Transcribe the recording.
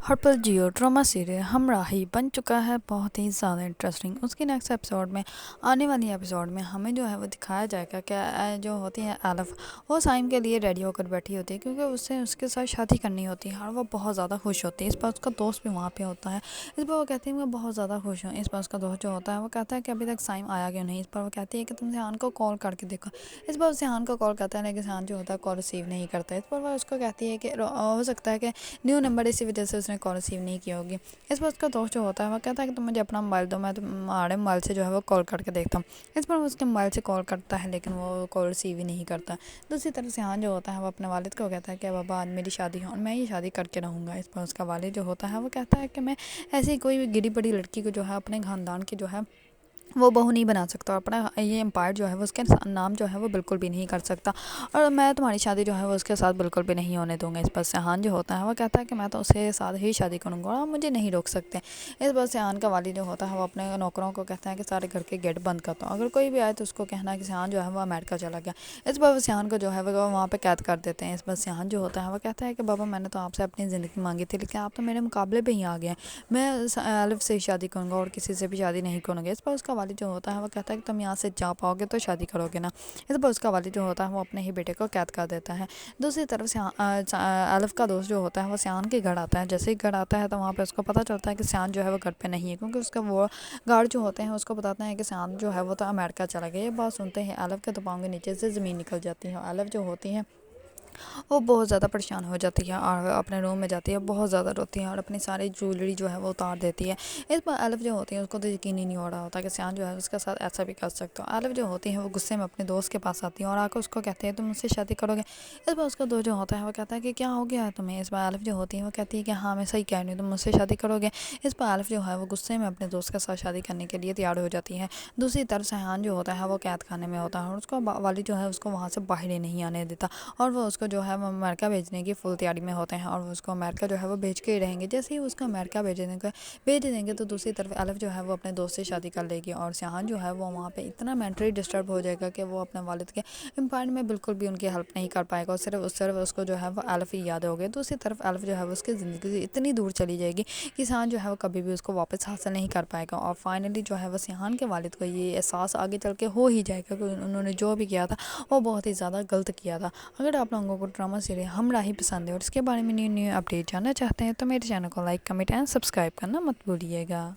ہرپل Jio drama serial ہمراہی بن چکا ہے بہت ہی زیادہ انٹرسٹنگ۔ اس کی نیکسٹ ایپیسوڈ میں آنے والی ایپیسوڈ میں ہمیں جو ہے وہ دکھایا جائے گا کہ جو ہوتی ہے الف، وہ سائم کے لیے ریڈی ہو کر بیٹھی ہوتی ہے کیونکہ اس کے ساتھ شادی کرنی ہوتی ہے اور وہ بہت زیادہ خوش ہوتی ہے۔ اس پر اس کا دوست بھی وہاں پہ ہوتا ہے۔ اس پر وہ کہتی ہے میں بہت زیادہ خوش ہوں۔ اس پر اس کا دوست جو ہوتا ہے وہ کہتا ہے کہ ابھی تک سائم آیا کیوں نہیں۔ اس پر وہ کہتی ہے کہ تم سیان کو کال کر کے دیکھو۔ اس پر سیان کو کال کرتا ہے لیکن سیان جو ہوتا ہے کال ریسیو نہیں کرتا ہے۔ اس پر وہ اس کو کہتی ہے کہ ہو سکتا ہے کہ نیو نمبر، اسی وجہ سے اس نے کال ریسیو نہیں کی ہوگی۔ اس پر اس کا دوست جو ہوتا ہے وہ کہتا ہے کہ تم مجھے اپنا موبائل دو، میں تمہارے موبائل سے جو ہے وہ کال کر کے دیکھتا ہوں۔ اس پر وہ اس کے موبائل سے کال کرتا ہے لیکن وہ کال ریسیو ہی نہیں کرتا۔ دوسری طرف سیان جو ہوتا ہے وہ اپنے والد کو کہتا ہے کہ بابا آج میری شادی ہے اور میں یہ شادی کر کے رہوں گا۔ اس پر اس کا والد جو ہوتا ہے وہ کہتا ہے کہ میں ایسی کوئی بھی گری بڑی لڑکی کو جو ہے اپنے خاندان کی جو ہے وہ بہو نہیں بنا سکتا، اور اپنا یہ امپائر جو ہے وہ اس کے نام جو ہے وہ بالکل بھی نہیں کر سکتا، اور میں تمہاری شادی جو ہے وہ اس کے ساتھ بالکل بھی نہیں ہونے دوں گا۔ اس پر سیان جو ہوتا ہے وہ کہتا ہے کہ میں تو اس کے ساتھ ہی شادی کروں گا اور مجھے نہیں روک سکتے۔ اس پر سیان کا والد جو ہوتا ہے وہ اپنے نوکروں کو کہتا ہے کہ سارے گھر کے گیٹ بند کرتا ہوں، اگر کوئی بھی آئے تو اس کو کہنا ہے کہ سیان جو ہے وہ امریکہ چلا گیا۔ اس پر سیان کو جو ہے وہ وہاں پہ قید کر دیتے ہیں۔ اس پر سیان جو ہوتا ہے وہ کہتا ہے کہ بابا میں نے تو آپ سے اپنی زندگی مانگی تھی لیکن آپ تو میرے مقابلے پہ ہی آ گئے ہیں، میں الف سے ہی شادی کروں گا اور کسی سے بھی شادی نہیں کروں گا۔ اس پر اس کا والد جو ہوتا ہے وہ کہتا ہے کہ تم یہاں سے جا پاؤ گے تو شادی کرو گے نا۔ اس پر اس کا والد جو ہوتا ہے وہ اپنے ہی بیٹے کو قید کر دیتا ہے۔ دوسری طرف الف کا دوست جو ہوتا ہے وہ سیان کے گھر آتا ہے۔ جیسے ہی گھر آتا ہے تو وہاں پہ اس کو پتہ چلتا ہے کہ سیان جو ہے وہ گھر پہ نہیں ہے، کیونکہ اس کا وہ گارڈ جو ہوتے ہیں اس کو بتاتے ہیں کہ سیان جو ہے وہ تو امریکہ چلا گیا۔ یہ بات سنتے ہیں الف کے تو پاؤں کے نیچے سے زمین نکل جاتی ہے۔ الف جو ہوتی ہے وہ بہت زیادہ پریشان ہو جاتی ہے اور اپنے روم میں جاتی ہے، بہت زیادہ روتی ہے اور اپنی ساری جویلری جو ہے وہ اتار دیتی ہے۔ اس پر الف جو ہوتی ہے اس کو تو یقین ہی نہیں ہو رہا ہوتا کہ سیان جو ہے اس کے ساتھ ایسا بھی کر سکتا ہے۔ الف جو ہوتی ہے وہ غصے میں اپنے دوست کے پاس آتی ہے اور آ کر اس کو کہتے ہیں تم مجھ سے شادی کرو گے۔ اس پر اس کا دوست جو ہوتا ہے وہ کہتا ہے کہ کیا ہو گیا ہے تمہیں۔ اس پر الف جو ہوتی ہے وہ کہتی ہے کہ ہاں میں صحیح کہہ رہی ہوں، تم مجھ سے شادی کرو گے۔ اس پر الف جو ہے وہ غصے میں اپنے دوست کے ساتھ شادی کرنے کے لیے تیار ہو جاتی ہے۔ دوسری طرف سیان جو ہوتا ہے وہ قید خانے میں ہوتا ہے اور اس کو والد جو ہے اس کو وہاں سے باہر ہی نہیں آنے دیتا، اور وہ اس کو جو ہے وہ امریکہ بھیجنے کی فل تیاری میں ہوتے ہیں اور وہ اس کو امریکہ جو ہے وہ بھیج کے ہی رہیں گے۔ جیسے ہی اس کو امریکہ بھیج دیں گے تو دوسری طرف الف جو ہے وہ اپنے دوست سے شادی کر لے گی، اور سیان جو ہے وہ وہاں پہ اتنا مینٹلی ڈسٹرب ہو جائے گا کہ وہ اپنے والد کے امپائر میں بالکل بھی ان کی ہیلپ نہیں کر پائے گا، اور صرف اس کو جو ہے وہ الف ہی یاد ہوگی۔ دوسری طرف الف جو ہے وہ اس کی زندگی سے اتنی دور چلی جائے گی کہ سیان جو ہے وہ کبھی بھی اس کو واپس حاصل نہیں کر پائے گا، اور فائنلی جو ہے وہ سیان کے والد کو یہ احساس آگے چل کے ہو ہی جائے گا کہ انہوں نے جو بھی کیا تھا وہ بہت ہی زیادہ غلط کیا تھا۔ اگر آپ لوگوں کو ڈرامہ سیریل ہمراہی پسند ہے اور اس کے بارے میں نیو اپڈیٹ جاننا چاہتے ہیں تو میرے چینل کو لائک، کمنٹ اینڈ سبسکرائب کرنا مت بھولیے گا۔